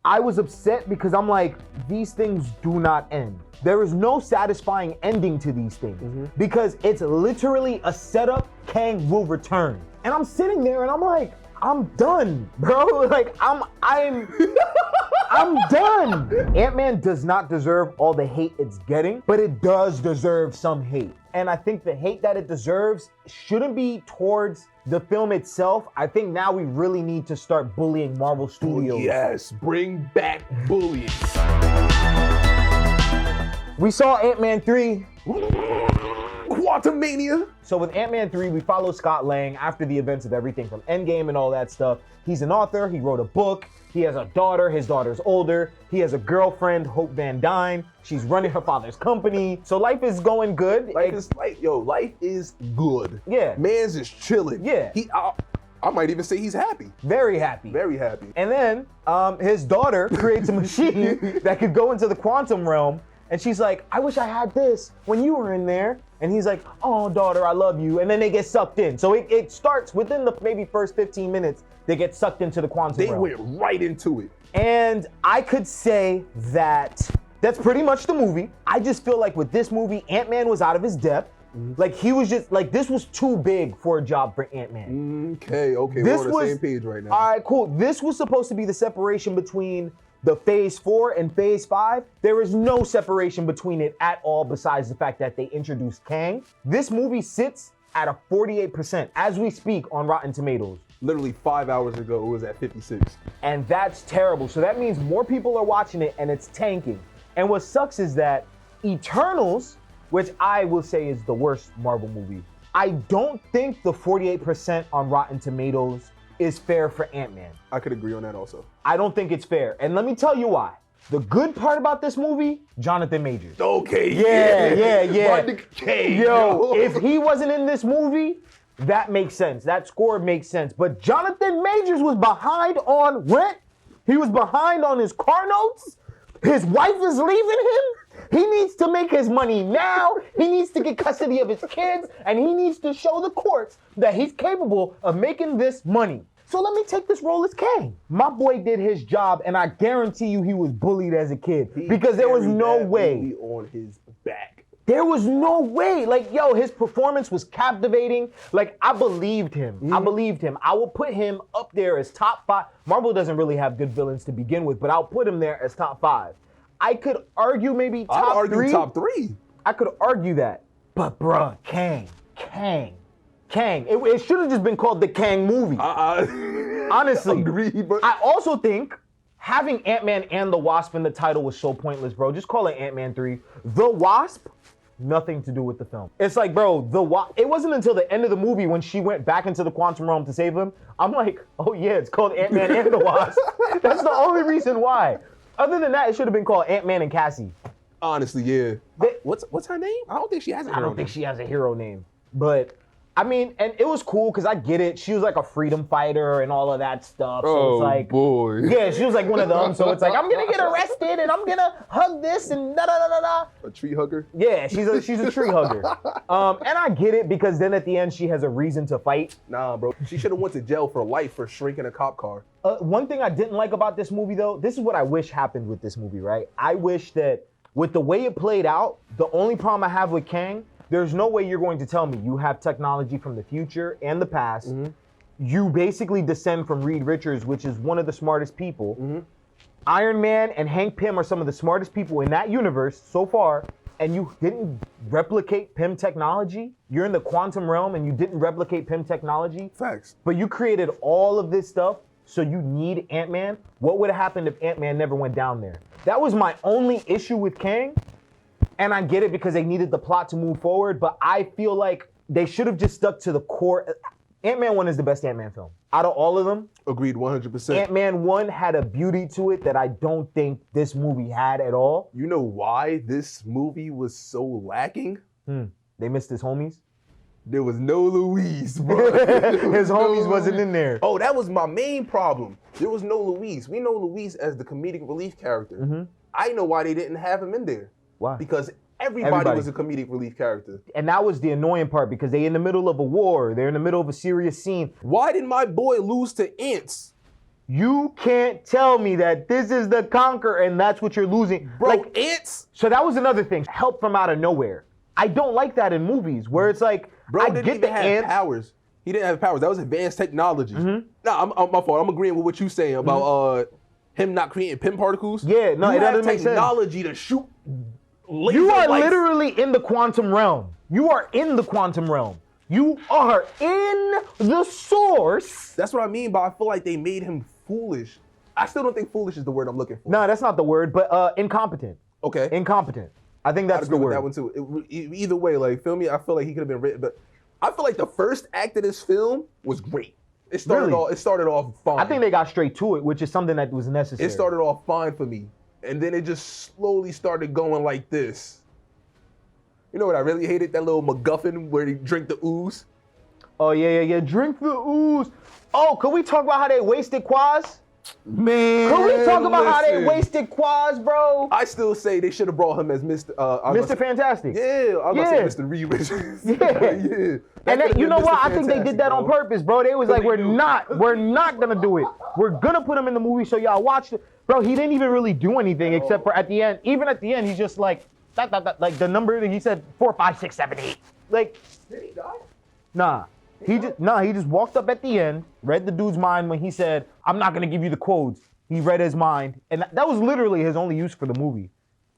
I was upset because I'm like, these things do not end. There is no satisfying ending to these things because it's literally a setup. Kang will return. And I'm sitting there and I'm like, I'm done, bro. Like, I'm done. Ant-Man does not deserve all the hate it's getting, but it does deserve some hate. And I think the hate that it deserves shouldn't be towards the film itself. I think now we really need to start bullying Marvel Studios. Yes, bring back bullying. We saw Ant-Man 3. Quantumania. So with Ant-Man 3, we follow Scott Lang after the events of everything from Endgame and all that stuff. He's an author, he wrote a book, he has a daughter, his daughter's older, he has a girlfriend, Hope Van Dyne, she's running her father's company. So life is going good. Life is good. Yeah. Man's just chilling. Yeah. I might even say he's happy. Very happy. Very happy. And then his daughter creates a machine that could go into the quantum realm. And she's like, I wish I had this when you were in there. And he's like, oh, daughter, I love you. And then they get sucked in. So it starts within the maybe first 15 minutes, they get sucked into the quantum realm. They went right into it. And I could say that that's pretty much the movie. I just feel like with this movie, Ant-Man was out of his depth. Like he was just, like this was too big for a job for Ant-Man. Okay, we're on the same page right now. All right, cool. This was supposed to be the separation between the phase 4 and phase 5. There is no separation between it at all besides the fact that they introduced Kang. This movie sits at a 48% as we speak on Rotten Tomatoes. Literally 5 hours ago, it was at 56. And that's terrible. So that means more people are watching it and it's tanking. And what sucks is that Eternals, which I will say is the worst Marvel movie, I don't think the 48% on Rotten Tomatoes is fair for Ant-Man. I could agree on that also. I don't think it's fair. And let me tell you why. The good part about this movie, Johnathan Majors. Okay, yeah. My nigga K, yo, if he wasn't in this movie, that makes sense. That score makes sense. But Johnathan Majors was behind on rent. He was behind on his car notes. His wife is leaving him. He needs to make his money now. He needs to get custody of his kids, and he needs to show the courts that he's capable of making this money. So let me take this role as Kang. My boy did his job, and I guarantee you he was bullied as a kid because there was no way. On his back. There was no way. Like, yo, his performance was captivating. Like, I believed him. I believed him. I will put him up there as top 5. Marvel doesn't really have good villains to begin with, but I'll put him there as top 5. I could argue maybe top 3. Top 3. I could argue that. But bruh, Kang. It should have just been called the Kang movie. Honestly. Agreed, but I also think having Ant-Man and the Wasp in the title was so pointless, bro. Just call it Ant-Man 3. The Wasp, nothing to do with the film. It's like, bro, it wasn't until the end of the movie when she went back into the quantum realm to save him. I'm like, oh yeah, it's called Ant-Man and the Wasp. That's the only reason why. Other than that, it should have been called Antman and Cassie. Honestly, yeah. What's her name? I don't think she has a hero name. I don't think she has a hero name. But, I mean, and it was cool because I get it. She was like a freedom fighter and all of that stuff. So it's like, boy. Yeah, she was like one of them. So it's like, I'm going to get arrested and I'm going to hug this and da-da-da-da-da. A tree hugger? Yeah, she's a tree hugger. And I get it because then at the end she has a reason to fight. Nah, bro. She should have went to jail for life for shrinking a cop car. One thing I didn't like about this movie, though, this is what I wish happened with this movie, right? I wish that with the way it played out, the only problem I have with Kang, there's no way you're going to tell me you have technology from the future and the past. You basically descend from Reed Richards, which is one of the smartest people. Iron Man and Hank Pym are some of the smartest people in that universe so far, and you didn't replicate Pym technology. You're in the quantum realm and you didn't replicate Pym technology. Facts. But you created all of this stuff. So you need Ant-Man. What would have happened if Ant-Man never went down there? That was my only issue with Kang. And I get it because they needed the plot to move forward, but I feel like they should have just stuck to the core. Ant-Man 1 is the best Ant-Man film. Out of all of them. Agreed 100%. Ant-Man 1 had a beauty to it that I don't think this movie had at all. You know why this movie was so lacking? They missed his homies. There was no Luis, bro. His homies wasn't in there. Oh, that was my main problem. There was no Luis. We know Luis as the comedic relief character. I know why they didn't have him in there. Why? Because everybody was a comedic relief character. And that was the annoying part because they in the middle of a war. They're in the middle of a serious scene. Why did my boy lose to ants? You can't tell me that this is the Conquer and that's what you're losing. Bro, like, ants? So that was another thing. Help from out of nowhere. I don't like that in movies where it's like, Bro I didn't get even the have ants. powers. He didn't have powers. That was advanced technology. Nah, I'm my fault. I'm agreeing with what you're saying about him not creating pin particles. Yeah, no, you it have doesn't make sense. technology to shoot laser You are lights. literally in the quantum realm. You are in the quantum realm. You are in the source. That's what I mean by I feel like they made him foolish. I still don't think foolish is the word I'm looking for. No, that's not the word, but incompetent. Okay. Incompetent. I think I'd that's the agree with word. that one too. Either way, like, feel me? I feel like he could have been written, but I feel like the first act of this film was great. It started off fine. I think they got straight to it, which is something that was necessary. It started off fine for me, and then it just slowly started going like this. You know what I really hated? That little MacGuffin where he drink the ooze. Oh, yeah. Drink the ooze. Oh, could we talk about how they wasted Quaz? Man, Could we talk about how they listen. wasted Quaz, bro? I still say they should have brought him as Mr. Mr. Fantastic. Yeah, I was Yeah. gonna say Mr. Reed Richards. Yeah. yeah. And could've you been know Mr. what? I think they did that on Fantastic, purpose, bro. They was like, they we're do. not gonna do it. We're gonna put him in the movie so y'all watch it. Bro, he didn't even really do anything except for at the end. Even at the end, he's just like, like the number that he said 4, 5, 6, 7, 8. Like, Did he die? nah. He just walked up at the end, read the dude's mind when he said, I'm not gonna give you the quotes. He read his mind, and that was literally his only use for the movie.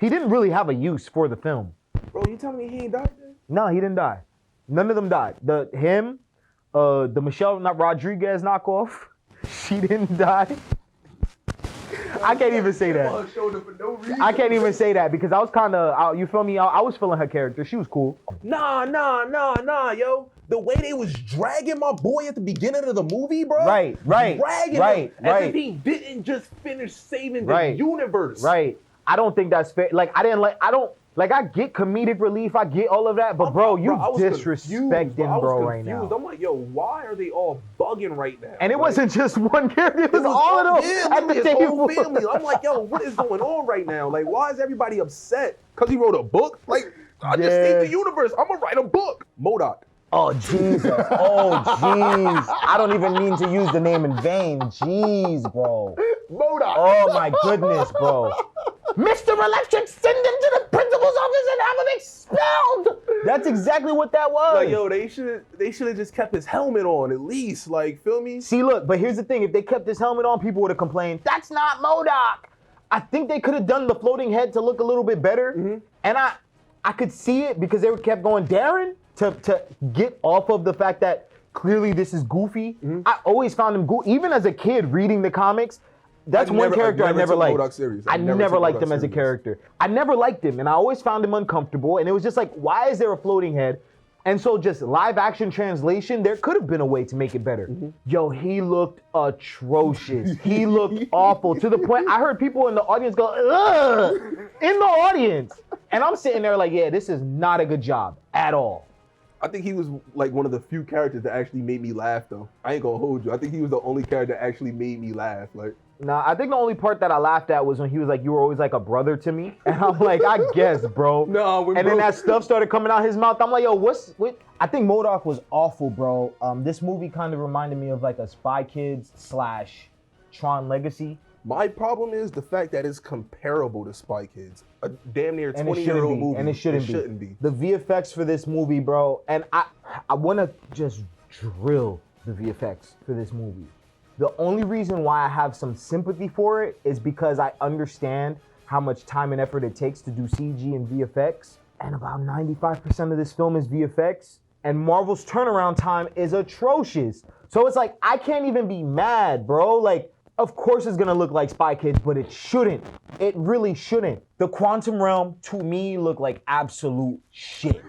He didn't really have a use for the film. Bro, you telling me he ain't died then? No, he didn't die. None of them died. The Michelle Rodriguez knockoff, she didn't die. I can't even say that. On her shoulder for no reason. I can't even say that because I was kind of, you feel me? I was feeling her character. She was cool. Nah, yo. The way they was dragging my boy at the beginning of the movie, bro. Right. Dragging him as if he didn't just finish saving the universe. Right. I don't think that's fair. Like, I get comedic relief. I get all of that. But, bro, you I was disrespecting confused, I was bro right confused. now. I'm like, yo, why are they all bugging right now? And it Like, wasn't just one character. It was all of them yeah, at the his table. whole family. I'm like, yo, what is going on right now? Like, why is everybody upset? Because he wrote a book? Like, I just saved the universe. I'm going to write a book. MODOK. Oh, Jesus. Oh, jeez. I don't even mean to use the name in vain. Jeez, bro. MODOK. Oh, my goodness, bro. Mr. Electric, send him to the principal's office and have him expelled. That's exactly what that was. Like, yo, they should have just kept his helmet on at least. Like, feel me? See, look, but here's the thing. If they kept this helmet on, people would have complained, that's not MODOK. I think they could have done the floating head to look a little bit better. And I could see it because they kept going, Darren, to get off of the fact that clearly this is Goofy. I always found him goofy. Even as a kid reading the comics, that's one character I never liked. I never liked him as a character. I never liked him, and I always found him uncomfortable. And it was just like, why is there a floating head? And so just live action translation, there could have been a way to make it better. Yo, he looked atrocious. He looked awful to the point I heard people in the audience go, ugh, in the audience. And I'm sitting there like, yeah, this is not a good job at all. I think he was like one of the few characters that actually made me laugh, though. I ain't gonna hold you. I think he was the only character that actually made me laugh. Like, Nah, I think the only part that I laughed at was when he was like, you were always like a brother to me. And I'm like, I guess, bro. No, and then that stuff started coming out his mouth. I'm like, yo, what? I think MODOK was awful, bro. This movie kind of reminded me of like a Spy Kids / Tron Legacy. My problem is the fact that it's comparable to Spy Kids. A damn near And it 20-year-old shouldn't be. movie. And it shouldn't be. The VFX for this movie, bro, and I want to just drill the VFX for this movie. The only reason why I have some sympathy for it is because I understand how much time and effort it takes to do CG and VFX. And about 95% of this film is VFX. And Marvel's turnaround time is atrocious. So it's like, I can't even be mad, bro. Like, of course it's gonna look like Spy Kids, but it shouldn't. It really shouldn't. The Quantum Realm, to me, looked like absolute shit.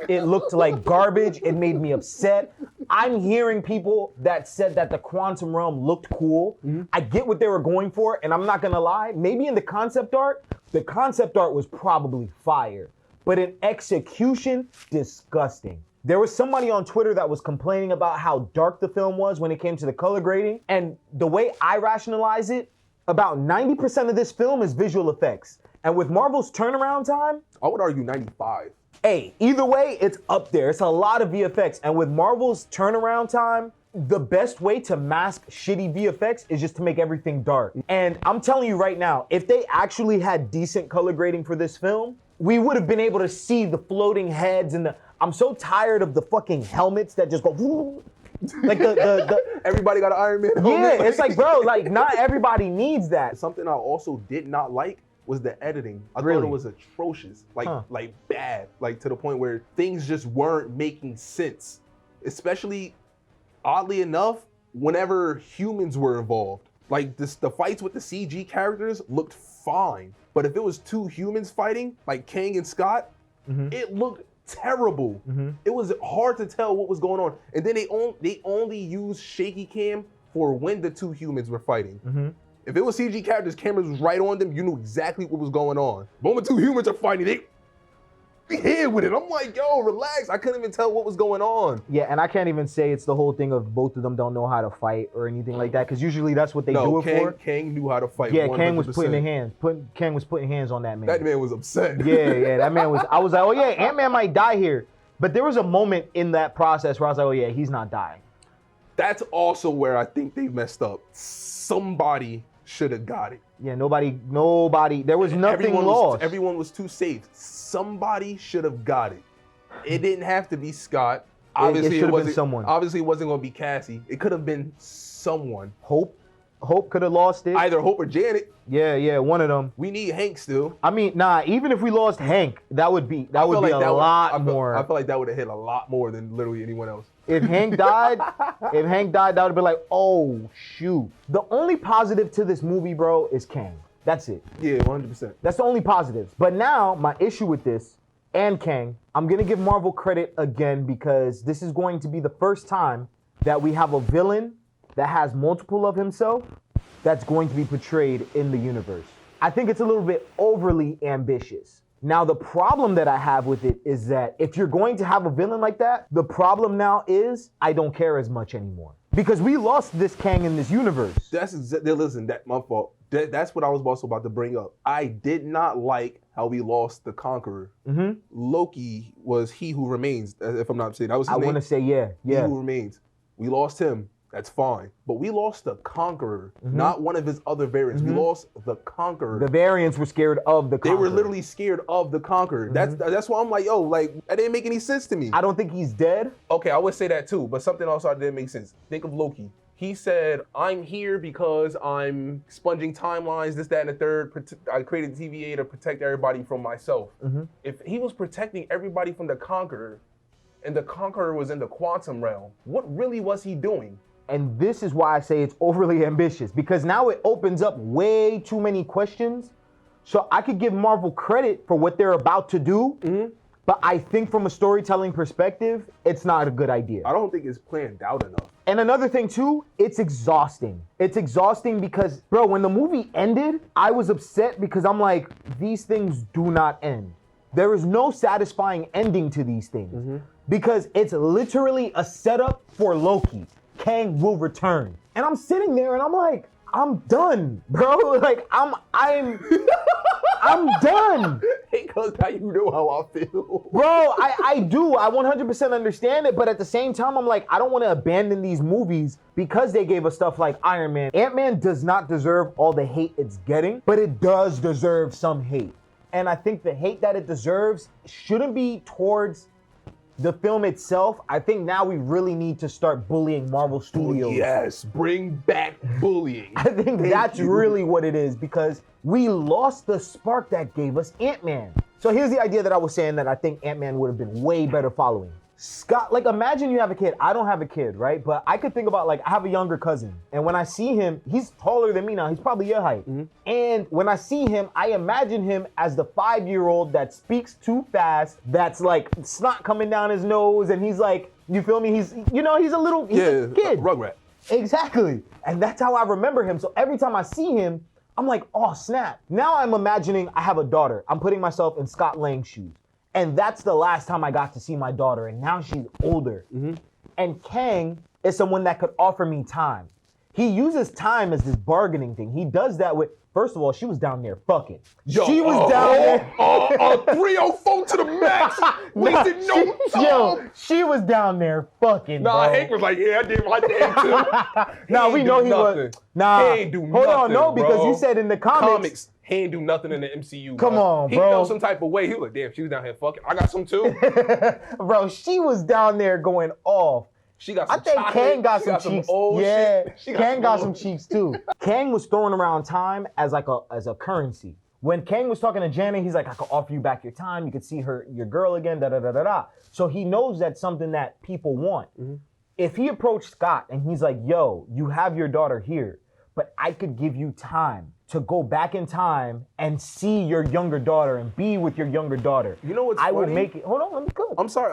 It looked like garbage. It made me upset. I'm hearing people that said that the Quantum Realm looked cool. I get what they were going for, and I'm not gonna lie, maybe in the concept art was probably fire. But in execution, disgusting. There was somebody on Twitter that was complaining about how dark the film was when it came to the color grading. And the way I rationalize it, about 90% of this film is visual effects. And with Marvel's turnaround time, I would argue 95. hey, either way, it's up there. It's a lot of VFX. And with Marvel's turnaround time, the best way to mask shitty VFX is just to make everything dark. And I'm telling you right now, if they actually had decent color grading for this film, we would have been able to see the floating heads and I'm so tired of the fucking helmets that just go like the Everybody got an Iron Man helmet. yeah, it's like, bro, like not everybody needs that. Something I also did not like was the editing. I Really? thought it was atrocious, like bad, like to the point where things just weren't making sense. Especially, oddly enough, whenever humans were involved. Like the fights with the CG characters looked fine, but if it was two humans fighting, like Kang and Scott, it looked terrible. It was hard to tell what was going on. And then they only used shaky cam for when the two humans were fighting. If it was CG characters, cameras was right on them, you knew exactly what was going on. But when two humans are fighting, they hit with it. I'm like, yo, relax. I couldn't even tell what was going on. Yeah, and I can't even say it's the whole thing of both of them don't know how to fight or anything like that, because usually that's what they do it for. Kang knew how to fight. Yeah, 100%. Kang was putting hands on that man. That man was upset. Yeah, that man was. I was like, oh yeah, Ant-Man might die here. But there was a moment in that process where I was like, oh yeah, he's not dying. That's also where I think they messed up. Somebody should have got it. Yeah, nobody. There was nothing lost. Everyone was too safe. Somebody should have got it. It didn't have to be Scott. Obviously, it should have been someone. Obviously, it wasn't going to be Cassie. It could have been someone. Hope could have lost it. Either Hope or Janet. Yeah, one of them. We need Hank still. I mean, nah. Even if we lost Hank, that would be a lot more. I feel like that would have hit a lot more than literally anyone else. If Hank died, that would have been like, oh shoot. The only positive to this movie, bro, is Kang. That's it. Yeah, 100%. That's the only positives. But now, my issue with this and Kang, I'm gonna give Marvel credit again because this is going to be the first time that we have a villain that has multiple of himself that's going to be portrayed in the universe. I think it's a little bit overly ambitious. Now, the problem that I have with it is that if you're going to have a villain like that, the problem now is I don't care as much anymore. Because we lost this Kang in this universe. Listen, that's my fault. That's what I was also about to bring up. I did not like how we lost the Conqueror. Loki was He Who Remains, if I'm not mistaken. That was his name. I want to say, yeah. He Who Remains. We lost him. That's fine. But we lost the Conqueror, not one of his other variants. We lost the Conqueror. The variants were scared of the Conqueror. They were literally scared of the Conqueror. That's why I'm like, yo, like, that didn't make any sense to me. I don't think he's dead. Okay, I would say that too, but something else didn't make sense. Think of Loki. He said, I'm here because I'm sponging timelines, this, that, and the third. I created TVA to protect everybody from myself. If he was protecting everybody from the Conqueror, and the Conqueror was in the quantum realm, what really was he doing? And this is why I say it's overly ambitious, because now it opens up way too many questions. So I could give Marvel credit for what they're about to do, but I think from a storytelling perspective, it's not a good idea. I don't think it's planned out enough. And another thing too, it's exhausting. It's exhausting because, bro, when the movie ended, I was upset because I'm like, these things do not end. There is no satisfying ending to these things because it's literally a setup for Loki. Kang will return. And I'm sitting there and I'm like, I'm done, bro. Like, I'm done. Because now you know how I feel. Bro, I do. I 100% understand it. But at the same time, I'm like, I don't want to abandon these movies because they gave us stuff like Iron Man. Ant-Man does not deserve all the hate it's getting, but it does deserve some hate. And I think the hate that it deserves shouldn't be towards the film itself. I think now we really need to start bullying Marvel Studios. Yes, bring back bullying. I think that's really what it is because we lost the spark that gave us Ant-Man. So here's the idea that I was saying that I think Ant-Man would have been way better following. Scott, like imagine you have a kid. I don't have a kid, right? But I could think about like, I have a younger cousin. And when I see him, he's taller than me now. He's probably your height. And when I see him, I imagine him as the 5-year-old that speaks too fast, that's like snot coming down his nose. And he's like, you feel me? He's a kid. Rugrat. Exactly. And that's how I remember him. So every time I see him, I'm like, oh snap. Now I'm imagining I have a daughter. I'm putting myself in Scott Lang's shoes. And that's the last time I got to see my daughter, and now she's older. And Kang is someone that could offer me time. He uses time as this bargaining thing. He does that with First of all, she was down there fucking. Yo, she was down there. 304 to the max. Wasted no time. Yo, she was down there fucking. Nah, bro. Hank was like, yeah, I did my thing too. Nah, we know he was. Nah, he ain't do hold nothing, on, no, because bro. you said in the comics he ain't do nothing in the MCU. Come on, he bro. felt some type of way. He was like, damn, she was down here fucking. I got some too. Bro, she was down there going off. She got some I think chocolate. Kang got She some got cheeks. old Yeah, shit. Kang got some cheeks too. Kang was throwing around time as like a currency. When Kang was talking to Janet, he's like, I could offer you back your time. You could see your girl again, da-da-da-da-da. So he knows that's something that people want. Mm-hmm. If he approached Scott and he's like, yo, you have your daughter here, but I could give you time to go back in time and see your younger daughter and be with your younger daughter. You know what's I funny? would make it, hold on, let me go. I'm sorry.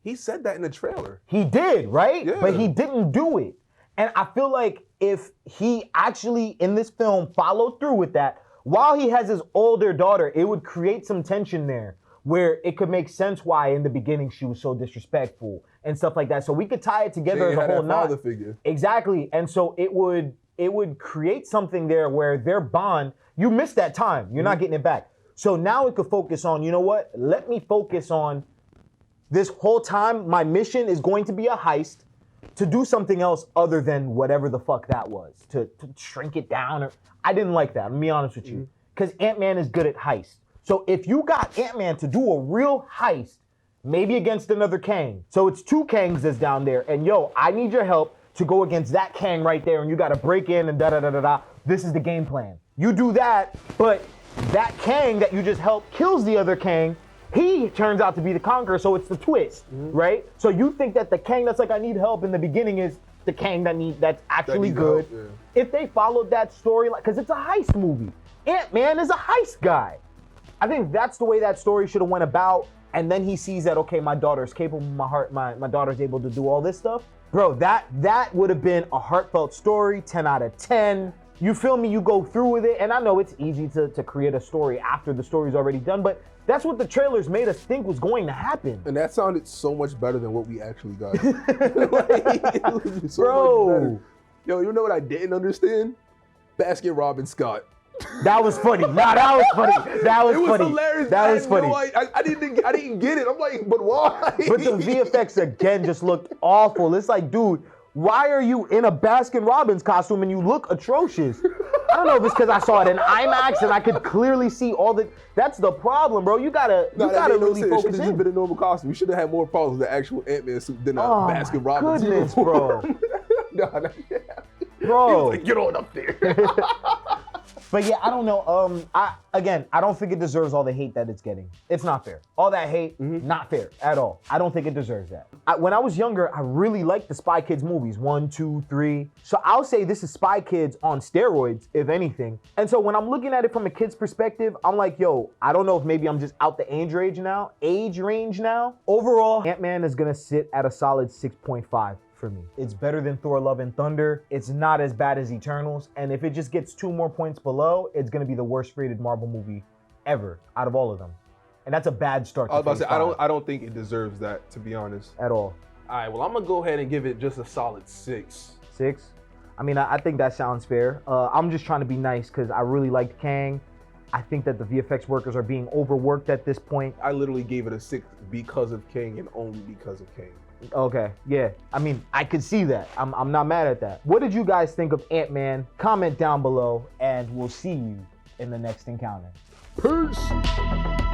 He said that in the trailer. He did, right? Yeah. But he didn't do it. And I feel like if he actually, in this film, followed through with that, while he has his older daughter, it would create some tension there where it could make sense why in the beginning she was so disrespectful and stuff like that. So we could tie it together as a whole knot. Father figure. Exactly. And so it would create something there where their bond, you missed that time. You're not getting it back. So now it could focus on, you know what? Let me focus on this whole time. My mission is going to be a heist to do something else other than whatever the fuck that was, to shrink it down. I didn't like that, I'm gonna be honest with you. Because Ant-Man is good at heist. So if you got Ant-Man to do a real heist, maybe against another Kang. So it's two Kangs that's down there, and yo, I need your help to go against that Kang right there, and you gotta break in and da-da-da-da-da. This is the game plan. You do that, but that Kang that you just helped kills the other Kang. He turns out to be the Conqueror, so it's the twist, right? So you think that the Kang that's like, I need help in the beginning is the Kang that's actually good. Help, yeah. If they followed that story, because it's a heist movie. Ant-Man is a heist guy. I think that's the way that story should have went about. And then he sees that, okay, my daughter's capable, my daughter's able to do all this stuff. Bro, that would have been a heartfelt story, 10 out of 10. You feel me? You go through with it. And I know it's easy to create a story after the story's already done, but that's what the trailers made us think was going to happen. And that sounded so much better than what we actually got. Like, so bro. much better. Yo, you know what I didn't understand? Baskin Robbins Scott. That was funny. Nah, that was funny. That was It was funny. hilarious. That was funny. I didn't get it. I'm like, but why? But the VFX again just looked awful. It's like, dude, why are you in a Baskin Robbins costume and you look atrocious? I don't know if it's because I saw it in IMAX and I could clearly see all the. That's the problem, bro. You gotta really focus It should have in. been a normal costume. We should have had more problems with the actual Ant-Man suit than a Baskin Robbins goodness, uniform. bro. Bro. Bro. Like, get on up there. But yeah, I don't know. I don't think it deserves all the hate that it's getting. It's not fair. All that hate, not fair at all. I don't think it deserves that. When I was younger, I really liked the Spy Kids movies, 1, 2, 3. So I'll say this is Spy Kids on steroids, if anything. And so when I'm looking at it from a kid's perspective, I'm like, yo, I don't know if maybe I'm just out the age range now. Overall, Ant-Man is gonna sit at a solid 6.5. For me. It's better than Thor Love and Thunder. It's not as bad as Eternals. And if it just gets 2 more points below, it's gonna be the worst rated Marvel movie ever out of all of them. And that's a bad start to I was about to say, phase 5. I don't think it deserves that, to be honest. At all. All right, well, I'm gonna go ahead and give it just a solid 6. 6? I mean, I think that sounds fair. I'm just trying to be nice because I really liked Kang. I think that the VFX workers are being overworked at this point. I literally gave it a 6 because of Kang and only because of Kang. Okay, yeah. I mean, I could see that. I'm not mad at that. What did you guys think of Ant-Man? Comment down below, and we'll see you in the next encounter. Peace!